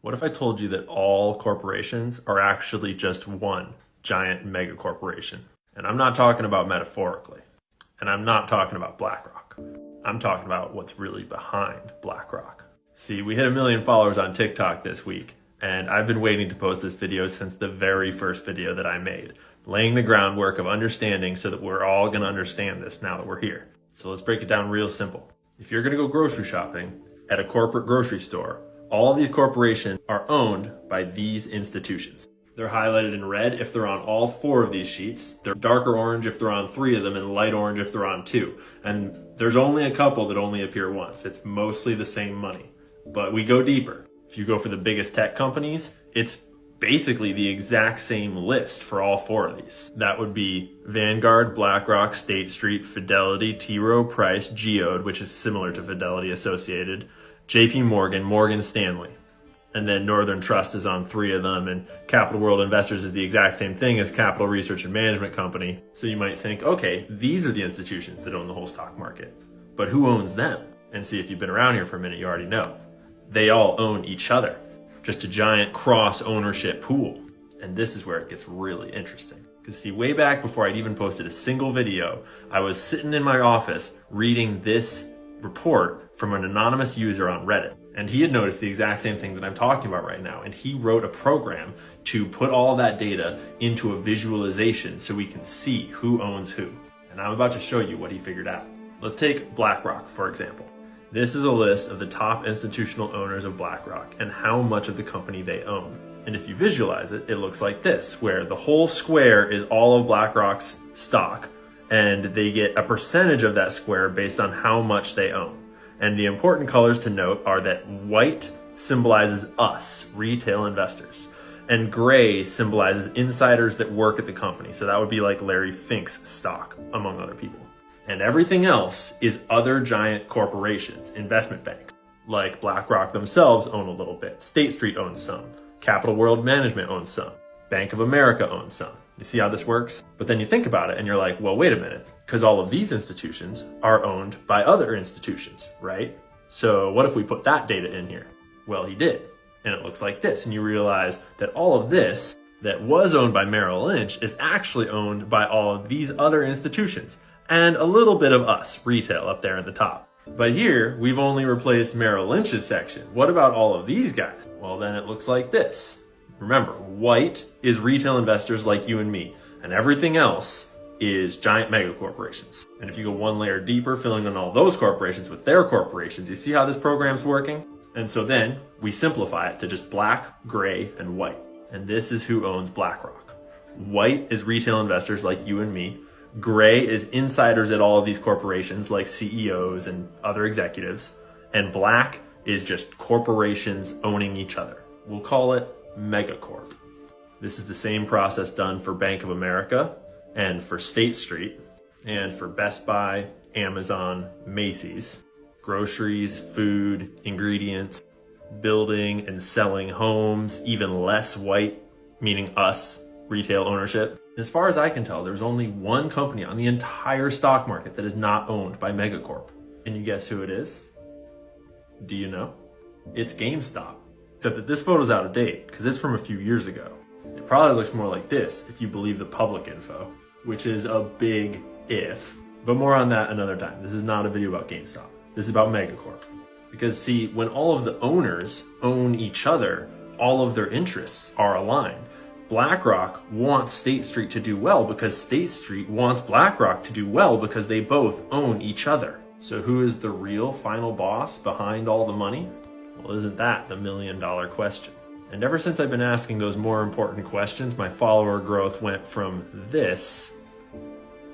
What if I told you that all corporations are actually just one giant mega corporation? And I'm not talking about metaphorically. And I'm not talking about BlackRock. I'm talking about what's really behind BlackRock. See, we hit 1 million followers on TikTok this week, and I've been waiting to post this video since the very first video that I made, laying the groundwork of understanding so that we're all going to understand this now that we're here. So let's break it down real simple. If you're going to go grocery shopping at a corporate grocery store, all of these corporations are owned by these institutions. They're highlighted in red if they're on all 4 of these sheets. They're darker orange if they're on 3 of them, and light orange if they're on 2. And there's only a couple that only appear once. It's mostly the same money. But we go deeper. If you go for the biggest tech companies, it's basically the exact same list for all 4 of these. That would be Vanguard, BlackRock, State Street, Fidelity, T. Rowe Price, Geode, which is similar to Fidelity Associated, JP Morgan, Morgan Stanley. And then Northern Trust is on 3 of them, and Capital World Investors is the exact same thing as Capital Research and Management Company. So you might think, okay, these are the institutions that own the whole stock market. But who owns them? And see, if you've been around here for a minute, you already know. They all own each other. Just a giant cross-ownership pool. And this is where it gets really interesting. Because see, way back before I'd even posted a single video, I was sitting in my office reading this report from an anonymous user on Reddit. And he had noticed the exact same thing that I'm talking about right now. And he wrote a program to put all that data into a visualization so we can see who owns who. And I'm about to show you what he figured out. Let's take BlackRock, for example. This is a list of the top institutional owners of BlackRock and how much of the company they own. And if you visualize it, it looks like this, where the whole square is all of BlackRock's stock, and they get a percentage of that square based on how much they own. And the important colors to note are that white symbolizes us, retail investors, and gray symbolizes insiders that work at the company. So that would be like Larry Fink's stock, among other people. And everything else is other giant corporations, investment banks, like BlackRock themselves own a little bit. State Street owns some. Capital World Management owns some. Bank of America owns some. You see how this works? But then you think about it and you're like, well, wait a minute, because all of these institutions are owned by other institutions, right? So what if we put that data in here? Well, he did. And it looks like this. And you realize that all of this that was owned by Merrill Lynch is actually owned by all of these other institutions. And a little bit of us, retail, up there at the top. But here, we've only replaced Merrill Lynch's section. What about all of these guys? Well, then it looks like this. Remember, white is retail investors like you and me, and everything else is giant mega corporations. And if you go one layer deeper, filling in all those corporations with their corporations, you see how this program's working? And so then we simplify it to just black, gray, and white. And this is who owns BlackRock. White is retail investors like you and me. Gray is insiders at all of these corporations like CEOs and other executives. And black is just corporations owning each other. We'll call it Megacorp. This is the same process done for Bank of America and for State Street and for Best Buy, Amazon, Macy's, groceries, food, ingredients, building and selling homes, even less white, meaning us, retail ownership. As far as I can tell, there's only one company on the entire stock market that is not owned by Megacorp. Can you guess who it is? Do you know? It's GameStop. Except that this photo's out of date because it's from a few years ago. It probably looks more like this if you believe the public info, which is a big if. But more on that another time. This is not a video about GameStop. This is about Megacorp. Because see, when all of the owners own each other, all of their interests are aligned. BlackRock wants State Street to do well because State Street wants BlackRock to do well because they both own each other. So who is the real final boss behind all the money? Well, isn't that the $1 million question? And ever since I've been asking those more important questions, my follower growth went from this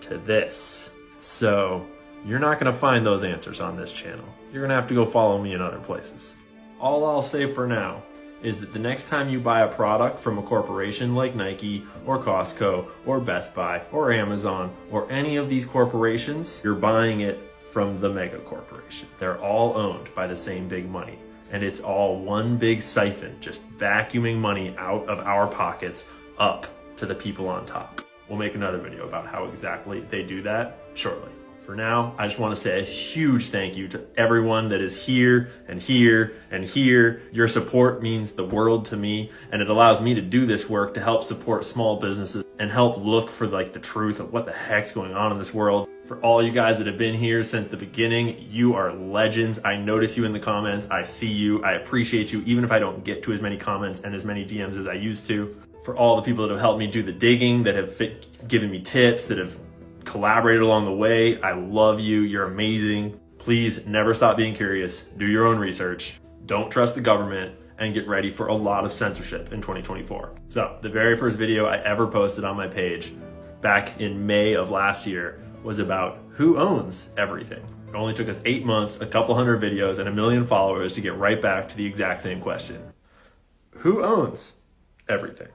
to this. So you're not going to find those answers on this channel. You're going to have to go follow me in other places. All I'll say for now is that the next time you buy a product from a corporation like Nike or Costco or Best Buy or Amazon or any of these corporations, you're buying it from the mega corporation. They're all owned by the same big money. And it's all one big siphon, just vacuuming money out of our pockets up to the people on top. We'll make another video about how exactly they do that shortly. For now, I just want to say a huge thank you to everyone that is here and here and here. Your support means the world to me, and it allows me to do this work to help support small businesses and help look for like the truth of what the heck's going on in this world. For all you guys that have been here since the beginning, you are legends. I notice you in the comments. I see you. I appreciate you, even if I don't get to as many comments and as many DMs as I used to. For all the people that have helped me do the digging, that have given me tips, that have collaborated along the way, I love you. You're amazing. Please never stop being curious. Do your own research. Don't trust the government, and get ready for a lot of censorship in 2024. So the very first video I ever posted on my page back in May of last year was about who owns everything. It only took us 8 months, a couple hundred videos, and 1 million followers to get right back to the exact same question. Who owns everything?